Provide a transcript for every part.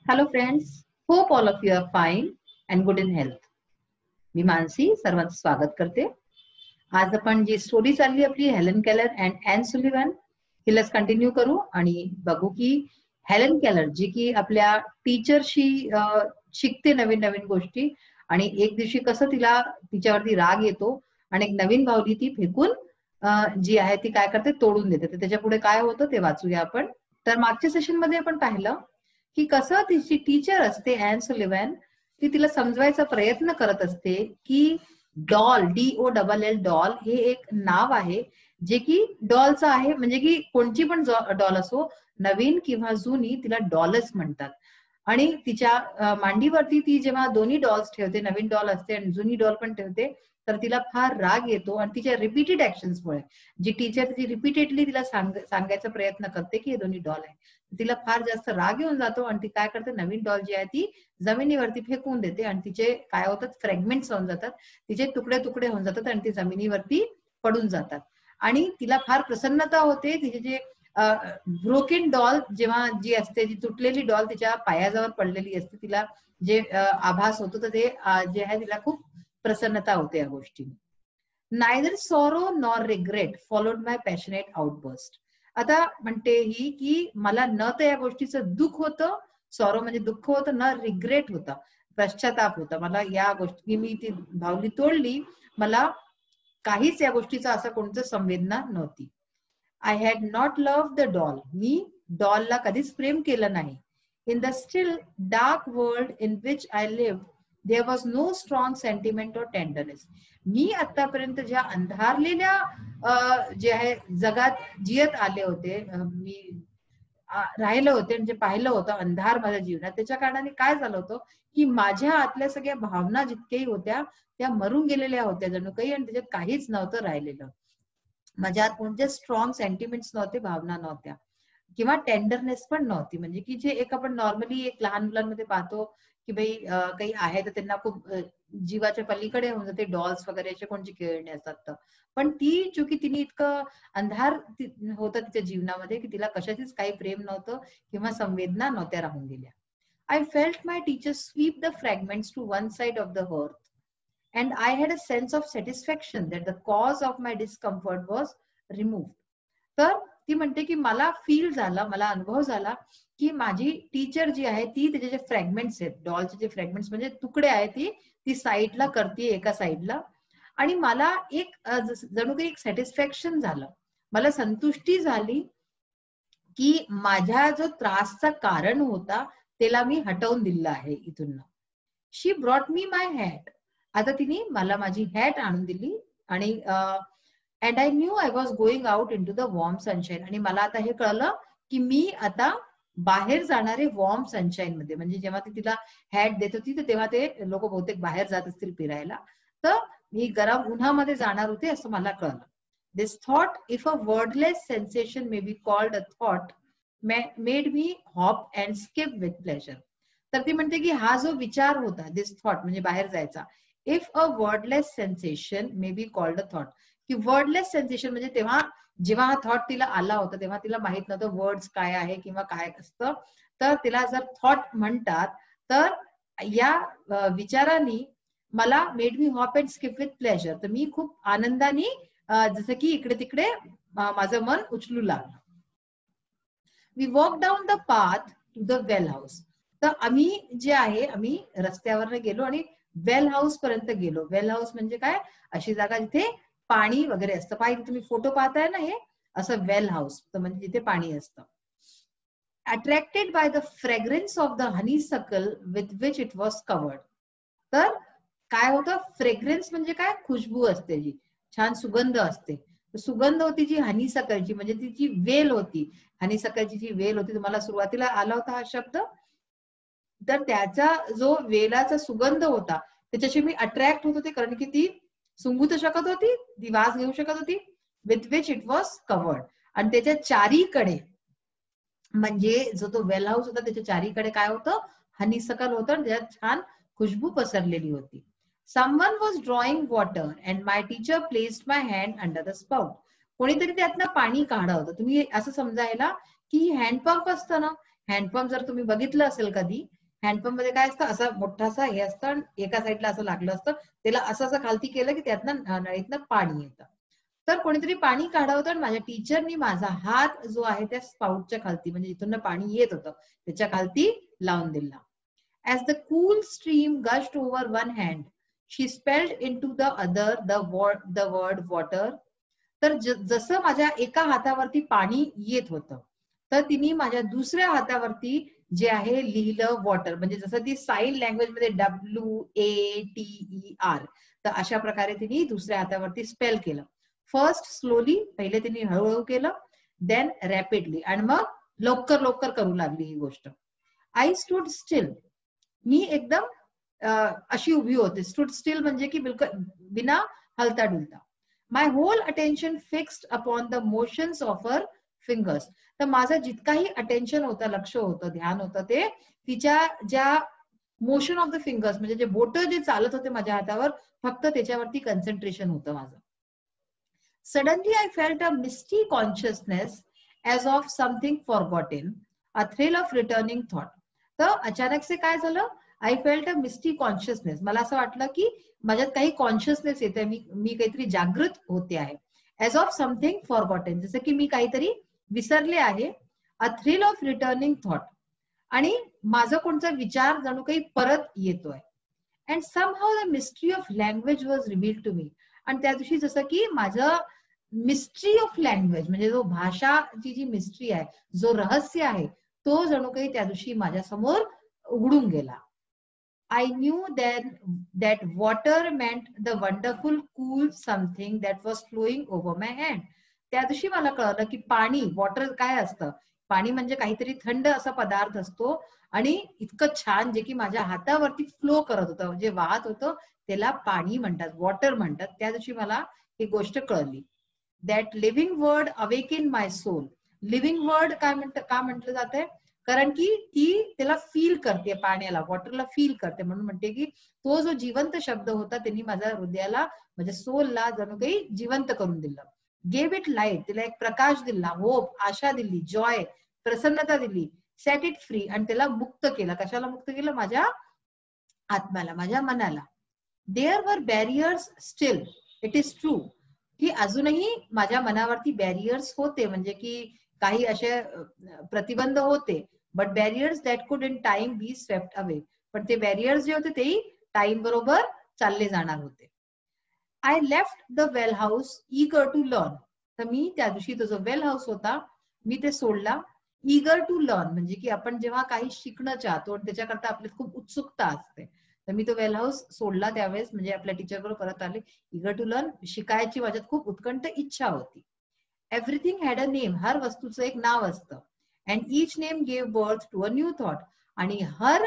Hello friends, hope all of you are fine and good in health. मी मानसी सर्वांचं स्वागत करते. आज आपण जी स्टोरी चालली आपली Helen Keller and Anne Sullivan हिलाच कंटिन्यू करू आणि बघू की हेलन केलर जी की आपल्या टीचरशी शिकते नवीन नवीन गोष्टी आणि एक दिवशी कसं तिला तिच्यावरती राग येतो आणि एक नवीन बाहुली ती फेकून जी आहे ती काय करते तोडून देते. तर त्याच्या पुढे काय होतं ते वाचूया आपण. तर मागच्या सेशन मध्ये आपण पाहिलं की कसं तिची टीचर असते ॲन सुलिव्हन, ती तिला समजवायचा प्रयत्न करत असते की डॉल DOLL डॉल हे एक नाव आहे जे की डॉलचं आहे, म्हणजे की कोणची पण डॉल असो नवीन किंवा जुनी तिला डॉलच म्हणतात. आणि तिच्या मांडीवरती ती जेव्हा दोन्ही डॉल्स ठेवते, नवीन डॉल असते आणि जुनी डॉल पण ठेवते, तर तिला फार राग येतो आणि तिच्या रिपीटेड ऍक्शन्समुळे जी टीचर तिची रिपीटेडली तिला सांगायचा प्रयत्न करते की हे दोन्ही डॉल आहे, तिला फार जास्त राग येऊन जातो आणि ती काय करते नवीन डॉल जी आहे ती जमिनीवरती फेकून देते आणि तिचे काय होतात फ्रॅगमेंट्स होऊन जातात, तिचे तुकडे तुकडे होऊन जातात आणि ती जमिनीवरती पडून जातात. आणि तिला फार प्रसन्नता होते. तिचे जे ब्रोकन डॉल जेव्हा जी असते, जी तुटलेली डॉल तिच्या पायाजवळ पडलेली असते, तिला जे आभास होतो तर ते जे आहे तिला खूप प्रसन्नता होते या गोष्टीने. Neither sorrow nor regret followed my passionate outburst. आता म्हणते ही की मला न तर या गोष्टीचं दुःख होतं, सॉरो म्हणजे दुःख होतं, न रिग्रेट होता, पश्चाताप होता. मला या गोष्टी मी ती बाहुली तोडली, मला काहीच या गोष्टीचा असा कोणतं संवेदना नव्हती. I had not love the doll. मी डॉलला कधीच प्रेम केलं नाही. In the still dark world in which I live there was no strong sentiment or tenderness. मी आतापर्यंत ज्या अंधारलेल्या जे आहे जगात जियत आले होते, मी राहिलं होते म्हणजे पाहिलं होतं अंधार माझ्या जीवनात, त्याच्या कारणाने काय झालं होतं की माझ्या आतल्या सगळ्या भावना जितक्याही होत्या त्या मरून गेलेल्या होत्या जणू काही, आणि त्याच्यात काहीच नव्हतं राहिलेलं. माझ्यात कोणते स्ट्रॉंग सेंटिमेंट्स नव्हते, भावना नव्हत्या किंवा टेंडरनेस पण नव्हती. म्हणजे की जे एक आपण नॉर्मली एक लहान मुलांमध्ये पाहतो की भाई काही आहे तर त्यांना खूप जीवाच्या पलीकडे होऊन जाते, डॉल्स वगैरे असे कोणते खेळणे असतात. तर पण ती चुकी तिने इतकं अंधार होतं तिच्या जीवनामध्ये की तिला कशाचीच काही प्रेम नव्हतं किंवा संवेदना नव्हत्या राहून गेल्या. I felt my teacher sweep the fragments to one side of the hearth and I had a sense of satisfaction that the cause of my discomfort was removed. तर ती म्हणते की मला फील झाला, मला अनुभव झाला की माझी टीचर जी आहे ती त्याचे जे फ्रॅगमेंट्स आहेत, डॉलचे जे फ्रॅगमेंट्स म्हणजे तुकडे आहेत, ती साईडला करते एका साईडला, आणि मला एक जणू काही एक सॅटिस्फॅक्शन झालं, मला संतुष्टी झाली की माझ्या जो त्रासचा कारण होता त्याला मी हटवून दिलं आहे इथून. She brought me my hat. आता तिने मला माझी हॅट आणून दिली आणि and I knew I was going out into the warm sunshine. आणि मला आता हे कळलं की मी आता बाहेर जाणारे वॉर्म सनशाईन मध्ये. म्हणजे जेव्हा ती तिला हॅट देत होती तर तेव्हा ते लोक बहुतेक बाहेर जात असतील फिरायला, तर मी गरम उन्हामध्ये जाणार होते असं मला कळलं. This thought, if a wordless sensation may be called a thought, made me hop and skip with pleasure. तर ती म्हणते की हा जो विचार होता, दिस थॉट म्हणजे बाहेर जायचा, if a wordless sensation may be called a thought, की वर्डलेस सेन्सेशन म्हणजे तेव्हा जेव्हा हा थॉट तिला आला होता तेव्हा तिला माहित नव्हतं वर्ड्स काय आहे किंवा काय असतं, तर तिला जर थॉट म्हणतात तर या विचारांनी मला made me hop and skip with pleasure, तर मी खूप आनंदाने जसं की इकडे तिकडे माझं मन उचलू लागलं. We walk down the path to the well house. तर आम्ही जे आहे आम्ही रस्त्यावर गेलो आणि वेल हाऊस पर्यंत गेलो. वेल हाऊस म्हणजे काय, अशी जागा जिथे पाणी वगैरे असतं. पाहिजे तुम्ही फोटो पाहताय ना, हे असं वेल हाऊस तर म्हणजे जिथे पाणी असतं. Attracted by the fragrance of the honeysuckle with which it was covered. तर काय होतं, फ्रेग्रन्स म्हणजे काय, खुशबू असते, जी छान सुगंध असते. सुगंध होती जी हनीसकलची, म्हणजे ती जी वेल होती, हनीसकलची जी वेल होती, तुम्हाला सुरुवातीला आला होता हा शब्द, तर त्याचा जो वेलाचा सुगंध होता त्याच्याशी मी अट्रॅक्ट होत होते, कारण की ती सुंगू तर शकत होती, ती वास घेऊ शकत होती, with which it was covered. आणि त्याच्या चारीकडे म्हणजे जो तो वेल हाऊस होता त्याच्या चारीकडे काय होतं, हनीसकल होतं, त्याच्यात छान खुशबू पसरलेली होती. Someone was drawing water and my teacher placed my hand under the spout. कोणीतरी त्यातनं पाणी काढत होतं. तुम्ही असं समजायला की हँडपंप असतं ना, हँडपंप जर तुम्ही बघितलं असेल कधी, हँडपंप मध्ये काय असतं, असं मोठासा हे असतं आणि एका साईडला असं लागलं असतं, त्याला असं असं खालती केलं की त्यातनं नळीतनं पाणी येतं. तर कोणीतरी पाणी काढावं, तर माझ्या टीचरनी माझा हात जो आहे त्या स्पाउटच्या खालती, म्हणजे जिथून पाणी येत होतं त्याच्या खालती लावून दिला. As the cool stream gushed over one hand, she spelled into the other the word water. तर जसं माझ्या एका हातावरती पाणी येत होतं, तर तिने माझ्या दुसऱ्या हातावरती जे आहे लिहिलं वॉटर, म्हणजे जसं ती साइन लँग्वेज मध्ये WATER, तर अशा प्रकारे तिने दुसऱ्या हातावरती स्पेल केलं. फर्स्ट स्लोली, पहिले तिने हळूहळू केलं, देन रॅपिडली, आणि मग लवकर लवकर करू लागली ही गोष्ट. आय स्टूड स्टिल, मी एकदम अशी उभी होते. स्टूड स्टिल म्हणजे की बिलकुल बिना हलता डुलता. My whole attention fixed upon the motions of her fingers. तर माझं जितकाही अटेन्शन होतं, लक्ष होतं, ध्यान होतं, ते तिच्या ज्या मोशन ऑफ द फिंगर्स, म्हणजे जे बोट जे चालत होते माझ्या हातावर, फक्त त्याच्यावरती कन्सन्ट्रेशन होतं माझं. Suddenly I felt a misty consciousness as of something forgotten, a thrill of returning thought. तर अचानक से काय झालं, I felt a misty consciousness, मला असं वाटलं की माझ्यात काही कॉन्शियसनेस येते, मी काहीतरी जागृत होते आहे. एज ऑफ समथिंग फॉरगॉटेन, जसं की मी काहीतरी विसरले आहे. A thrill of returning thought, आणि माझा कोणता विचार जणू काही परत येतोय. And somehow the mystery of language was revealed to me. आणि त्या दिवशी जसं की माझं मिस्ट्री ऑफ लँग्वेज, म्हणजे जो भाषाची जी मिस्ट्री आहे, जो रहस्य आहे, तो जणू काही त्या दिवशी माझ्या समोर उघडून गेला. I knew then that water meant the wonderful cool something that was flowing over my hand. त्या दिवशी मला कळलं की पाणी, वॉटर काय असतं, पाणी म्हणजे काहीतरी थंड असा पदार्थ असतो, आणि इतकं छान जे की माझ्या हातावरती फ्लो करत होतं, जे वाहत होतं, त्याला पाणी म्हणतात, वॉटर म्हणतात. त्या दिवशी मला ही गोष्ट कळली. That living word awaken my soul. Living word काय का म्हटलं जाते, कारण की ती त्याला फील करते, पाण्याला, वॉटरला फील करते, म्हणून म्हणते की तो जो जिवंत शब्द होता त्यांनी माझ्या हृदयाला, माझ्या सोलला जणू काही जिवंत करून दिलं. गेव इट लाईट, तिला एक प्रकाश दिला, होप, आशा दिली, जॉय, प्रसन्नता दिली, सेट इट फ्री, आणि त्याला मुक्त केलं. कशाला मुक्त केलं? माझ्या आत्म्याला, माझ्या मनाला. There were barriers steel, it is true, की अजूनही माझ्या मनावरती बॅरियर्स होते, म्हणजे की काही असे प्रतिबंध होते. But barriers that could in time be swept away, पण ते बॅरियर्स जे होते तेही टाइम बरोबर चालले जाणार होते. I left the well house eager to learn. तर मी त्या दिवशी तो जो वेल हाऊस होता, मी ते सोडला. ईगर टू लर्न म्हणजे की आपण जेव्हा काही शिकणं चाहतो आणि त्याच्याकरता आपल्यात खूप उत्सुकता असते, तर मी तो वेल हाऊस सोडला त्यावेळेस, म्हणजे आपल्या टीचर बरोबर परत आले. ईगर टू लर्न, शिकायची माझ्यात खूप उत्कंठ इच्छा होती. एव्हरीथिंग हॅड अ नेम, हर वस्तूचं एक नाव असतं. And each name gave birth to a new thought, आणि हर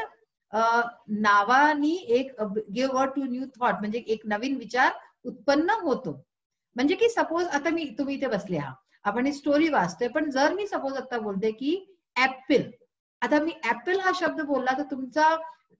नावानी एक gave birth to new thought, म्हणजे एक नवीन विचार उत्पन्न होतो. म्हणजे की सपोज आता तुम्ही इथे बसले आहात, आपण ही स्टोरी वाचतोय, पण जर मी सपोज आता बोलते की ऍपल, आता मी ऍपल हा शब्द बोलला, तर तुमचा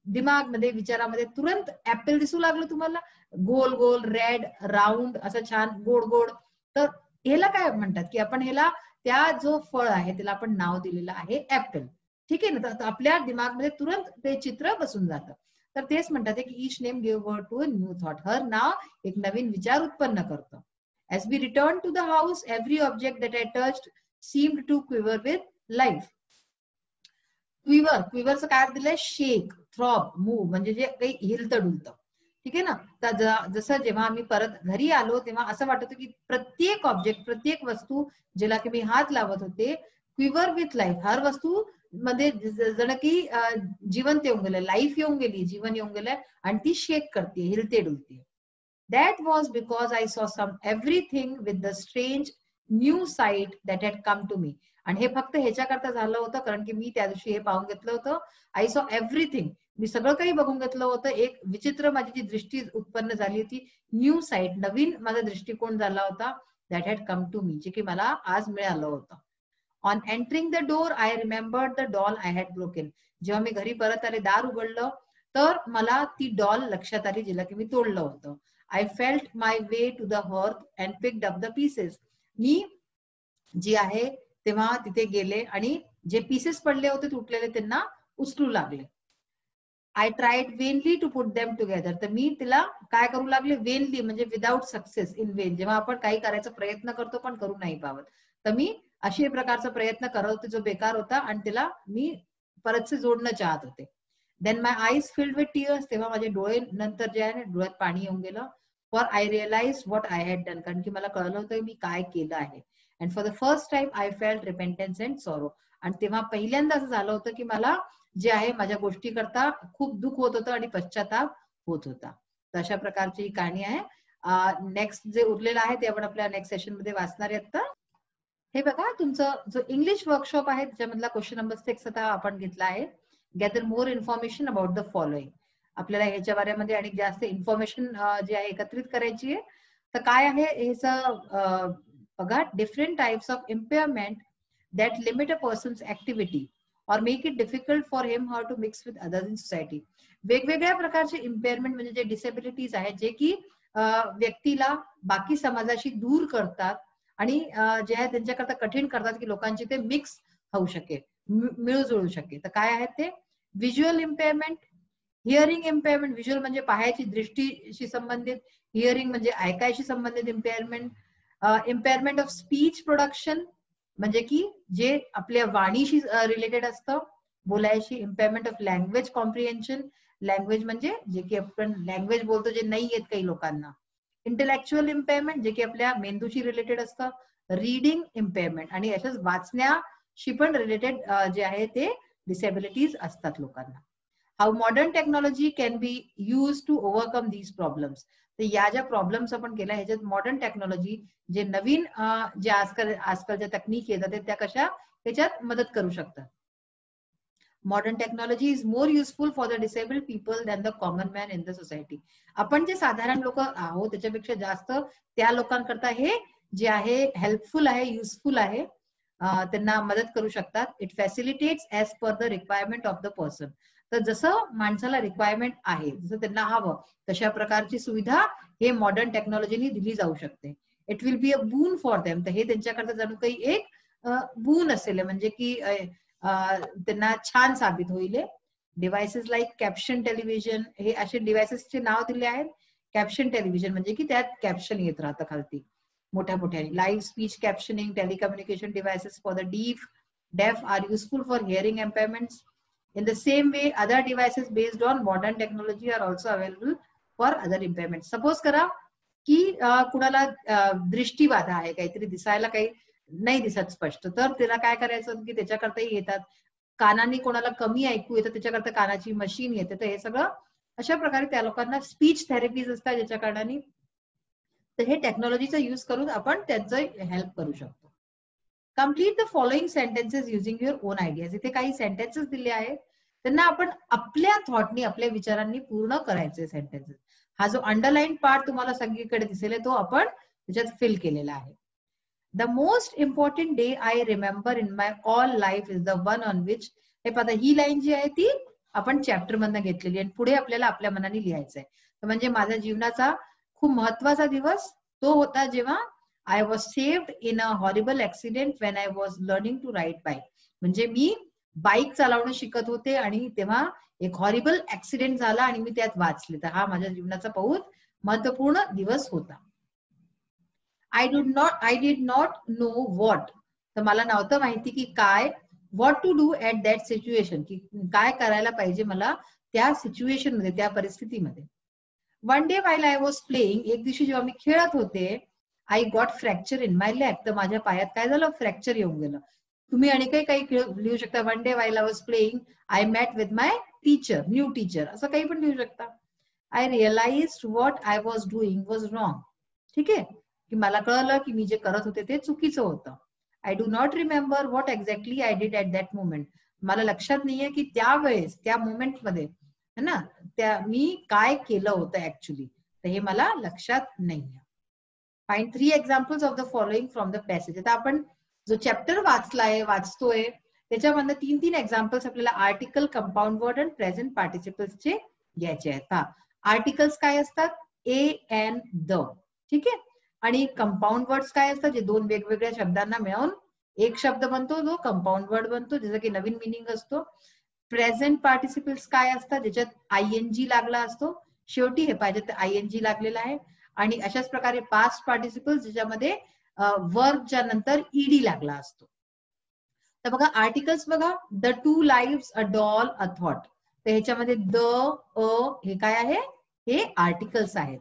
दिमागमध्ये, विचारामध्ये तुरंत ऍपल दिसू लागलं तुम्हाला, गोल गोल, रेड, राऊंड, असं छान गोड गोड. तर ह्याला काय म्हणतात, की आपण ह्याला, त्या जो फळ आहे त्याला आपण नाव दिलेलं आहे ऍपल. ठीक आहे ना, तर आपल्या दिमागमध्ये तुरंत ते चित्र बसून जातं. तर तेच म्हणतात की each name give birth to a new thought, हर नाव एक नवीन विचार उत्पन्न करतं. As we returned to the house, every object that I touched seemed to quiver with life. Quiver, क्विवरचं काय दिलंय, शेक, थ्रॉब, मूव, म्हणजे जे काही हिलतं डुलतं. ठीक आहे ना. तर जसं जेव्हा आम्ही परत घरी आलो, तेव्हा असं वाटत की प्रत्येक ऑब्जेक्ट, प्रत्येक वस्तू ज्याला की मी हात लावत होते, क्विवर विथ लाईफ, हर वस्तू मध्ये जण की जीवन येऊन गेलं, लाईफ येऊन गेली, जीवन येऊन गेलंय, आणि ती शेक करते, हिलते डुलते. That was because I saw everything with the strange new sight that had come to me. आणि हे फक्त ह्याच्याकरता झालं होतं कारण की मी त्या दिवशी हे पाहून घेतलं होतं. आय सॉ एव्हरीथिंग, मी सगळं काही बघून घेतलं होतं. एक विचित्र माझी जी दृष्टी उत्पन्न झाली होती, न्यू साइट, नवीन माझा दृष्टिकोन झाला होता, that had come to me, जे की मला आज मिळालं होतं. On entering the door I remembered the doll I had broken. जेव्हा मी घरी परत आले, दार उघडलं, तर मला ती डॉल लक्षात आली, जिला की मी तोडलं होतं. I felt my way to the hearth and picked up the pieces. मी जी आहे तेव्हा तिथे गेले आणि जे पीसेस पडले होते तुटलेले त्यांना उचलू लागले. I tried vainly to put them together. तर मी तिला काय करू लागले, वेनली म्हणजे विदाउट सक्सेस, इन वेन. जेव्हा आपण काही करायचा प्रयत्न करतो पण करू नाही पावत, तर मी अशा प्रकारचा प्रयत्न करत होते जो बेकार होता आणि तिला मी परतसे जोडणं चाहत होते. Then my eyes filled with tears. तेव्हा माझे डोळे नंतर जे आहे डोळ्यात पाणी येऊन गेलं. For I realize what I had done. कारण की मला कळलं होतं मी काय केलं आहे. And for the first time I felt repentance and sorrow. आणि तेव्हा पहिल्यांदा असं झालं होतं की मला जे आहे माझ्या गोष्टी करता खूप दुःख होत होतं आणि पश्चाताप होत होता. तर अशा प्रकारची ही कहाणी आहे. नेक्स्ट जे उरलेलं आहे ते आपण आपल्या नेक्स्ट सेशन मध्ये वाचणार आहेत. हे बघा, तुमचं जो इंग्लिश वर्कशॉप आहे त्याच्यामधला क्वेश्चन नंबर 6 आता आपण घेतला आहे. Gather more information about the following. आपल्याला ह्याच्या बारेमध्ये आणि जास्त इन्फॉर्मेशन जी आहे एकत्रित करायची आहे. तर काय आहे ह्याचं बघा, different types of इम्पेअरमेंट that limit a persons activity or make it difficult for him her to mix with others in society. वेगवेगळ्या प्रकारचे इम्पेअरमेंट म्हणजे जे डिसेबिलिटीज आहेत जे की व्यक्तीला बाकी समाजाशी दूर करतात आणि जे आहे त्यांच्याकरता कठीण करतात की लोकांची ते मिक्स होऊ शकेल, मिळूजुळू शकेल. तर काय आहेत ते? Visual इम्पेअरमेंट, hearing इम्पेअरमेंट. व्हिज्युअल म्हणजे पाहायची दृष्टीशी संबंधित, हिअरिंग म्हणजे ऐकायशी संबंधित इम्पेअरमेंट. इम्पेअरमेंट ऑफ स्पीच प्रोडक्शन म्हणजे की जे आपल्या वाणीशी रिलेटेड असतं, बोलायची. इम्पेअरमेंट ऑफ लँग्वेज कॉम्प्रिहेन्शन. लँग्वेज म्हणजे जे की आपण लँग्वेज बोलतो जे नाही येत काही लोकांना. इंटेलेक्च्युअल इम्पेअरमेंट जे की आपल्या मेंदूशी रिलेटेड असतं. रीडिंग इम्पेअरमेंट आणि याच्याच वाचण्याशी पण रिलेटेड जे आहे ते डिसेबिलिटीज असतात लोकांना. How modern technology can be use to overcome these problems. तर या ज्या प्रॉब्लेम्स आपण केल्या ह्याच्यात मॉडर्न टेक्नॉलॉजी जे नवीन जे आजकालच्या तकनीक येतात त्या कशा त्याच्यात मदत करू शकतात. Modern technology is more useful for the disabled people than the common man in the society. आपण जे साधारण लोक आहोत त्याच्यापेक्षा जास्त त्या लोकांकरता हे जे आहे हेल्पफुल आहे, युजफुल आहे. त्यांना मदत करू शकतात. It facilitates as per the requirement of the person. तर जसं माणसाला रिक्वायरमेंट आहे, जसं त्यांना हवं तशा प्रकारची सुविधा हे मॉडर्न टेक्नॉलॉजीनी दिली जाऊ शकते. It will be a boon for them. तर हे त्यांच्याकरता जणू काही एक बून असेल, म्हणजे की त्यांना छान साबित होईल. डिव्हायसेस लाईक कॅप्शन टेलिव्हिजन, हे असे डिव्हायसेसचे नाव दिले आहेत. कॅप्शन टेलिव्हिजन म्हणजे की त्यात कॅप्शन येत राहतं खालती मोठ्या मोठ्याने. Live speech captioning, telecommunication devices for the deaf are useful for hearing impairments. In the same way, other devices based on modern technology are also available for other impairments. Suppose करा की कुणाला दृष्टीबाधा आहे, काहीतरी दिसायला काही नाही दिसत स्पष्ट, तर त्याला काय करायचं की त्याच्याकरताही येतात. कानाने कोणाला कमी ऐकू येतं त्याच्याकरता कानाची मशीन येते. तर हे सगळं अशा प्रकारे त्या लोकांना स्पीच थेरपीज असतात ज्याच्या कारणाने. तर हे टेक्नॉलॉजीचा यूज करून आपण त्यांचं हेल्प करू शकतो. Complete the following sentences using your on ideas. इथे काही सेंटेन्सेस दिले आहेत, त्यांना आपण आपल्या थॉटनी, आपल्या विचारांनी पूर्ण करायचे सेंटेन्सेस. हा जो अंडरलाईन पार्ट तुम्हाला सगळीकडे दिसेल तो आपण त्याच्यात फिल केलेला आहे. The most important day I remember in my all life is the one on which. हे पहा, ही लाईन जी आहे ती आपण चॅप्टर मधनं घेतलेली आणि पुढे आपल्याला आपल्या मनाने लिहायचंय. तर म्हणजे माझ्या जीवनाचा खूप महत्वाचा दिवस तो होता जेव्हा I was saved in a horrible accident when I was learning to ride bike. म्हणजे मी बाईक चालवणं शिकत होते आणि तेव्हा एक हॉरिबल ऍक्सिडेंट झाला आणि मी त्यात वाचले. तर हा माझ्या जीवनाचा बहुत महत्वपूर्ण दिवस होता. I did not know what. तर मला नव्हतं माहिती की काय, what to do at that situation, की काय करायला पाहिजे मला त्या सिच्युएशन मध्ये, त्या परिस्थितीमध्ये. One day while I was playing, एक दिवशी जेव्हा मी खेळत होते, I got fracture in my leg. तर माझ्या पायात काय झालं, फ्रॅक्चर येऊन गेलं. तुम्ही आणि काही लिहू शकता. One day while I was playing, I met with my teacher, new teacher, असं काही पण लिहू शकता. I realised what I was doing was wrong. ठीक आहे, की मला कळलं की मी जे करत होते ते चुकीचं होतं. I do not remember what exactly I did at that moment. मला लक्षात नाहीये की त्यावेळेस त्या मोमेंटमध्ये है ना त्या मी काय केलं होतं ऍक्च्युली. तर हे मला लक्षात नाहीये. Find 3 examples of the following from the passage. आता आपण जो चॅप्टर वाचतोय त्याच्यामधनं 3 एक्झाम्पल्स आपल्याला आर्टिकल, कंपाऊंड वर्ड आणि प्रेझेंट पार्टिसिपल्सचे घ्यायचे आहेत. हा, आर्टिकल्स काय असतात, ए एन द. ठीक आहे, आणि कंपाऊंड वर्ड्स काय असतात, जे दोन वेगवेगळ्या शब्दांना मिळून एक शब्द बनतो जो कंपाऊंड वर्ड बनतो, ज्याचा की नवीन मिनिंग असतो. प्रेझेंट पार्टिसिपल्स काय असतात, ज्याच्यात आयएनजी लागला असतो. शेवटी हे पाहिजे तर आयएनजी लागलेला आहे. आणि अशाच प्रकारे पास्ट पार्टिसिपल्स ज्याच्यामध्ये वर्बच्या नंतर ईडी लागला असतो. तर बघा आर्टिकल्स बघा, the 2 lives, a doll, a thought. तर ह्याच्यामध्ये द, अ हे काय आहे, हे आर्टिकल्स आहेत.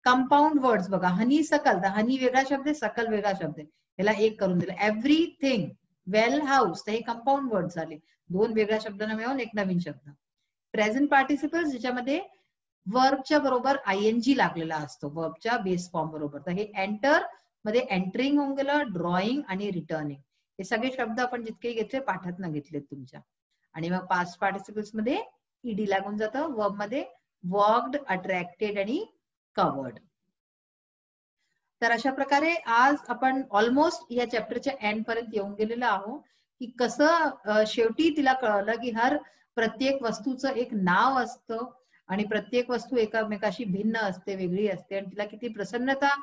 कंपाऊंड वर्ड्स बघा, हनी सकल, तर हनी वेगळा शब्द आहे, सकल वेगळा शब्द आहे, ह्याला एक करून दिलं. एव्हरीथिंग, वेल हाऊस, तर हे कंपाऊंड वर्ड झाले, दोन वेगळ्या शब्दांना मिळून एक नवीन शब्द. प्रेझेंट पार्टिसिपल्स ज्याच्यामध्ये वर्बच्या बरोबर आयएनजी लागलेला असतो, वर्बच्या बेस फॉर्म बरोबर. तर हे एंटर मध्ये एंटरिंग होऊन गेलं, ड्रॉइंग आणि रिटर्निंग, हे सगळे शब्द आपण जितके घेतले पाठात घेतलेत तुमच्या. आणि मग पास्ट पार्टिसिपल्स मध्ये ईडी लागून जातं, वर्ब मध्ये वॉक्ड, अट्रॅक्टेड आणि कवर्ड. तर अशा प्रकारे आज आपण ऑलमोस्ट या चॅप्टरच्या एंड पर्यंत येऊन गेलेलो आहोत, की कसं शेवटी तिला कळलं की प्रत्येक वस्तूचं एक नाव असतं आणि प्रत्येक वस्तू एकामेकाशी भिन्न असते, वेगळी असते, आणि तिला किती प्रसन्नता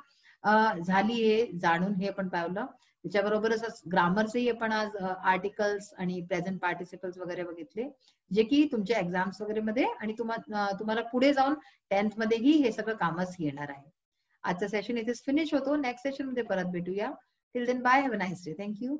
झाली हे जाणून हे आपण पाहिलं. त्याच्याबरोबरच ग्रामरचेही आपण आज आर्टिकल्स आणि प्रेझेंट पार्टिसिपल्स वगैरे बघितले, जे की तुमच्या एक्झाम्स वगैरे मध्ये आणि तुम्हाला पुढे जाऊन 10th मध्येही हे सगळं कामच येणार आहे. आजचा सेशन इथेच फिनिश होतो. नेक्स्ट सेशन मध्ये परत भेटूया. Till then bye, have a nice day. Thank you.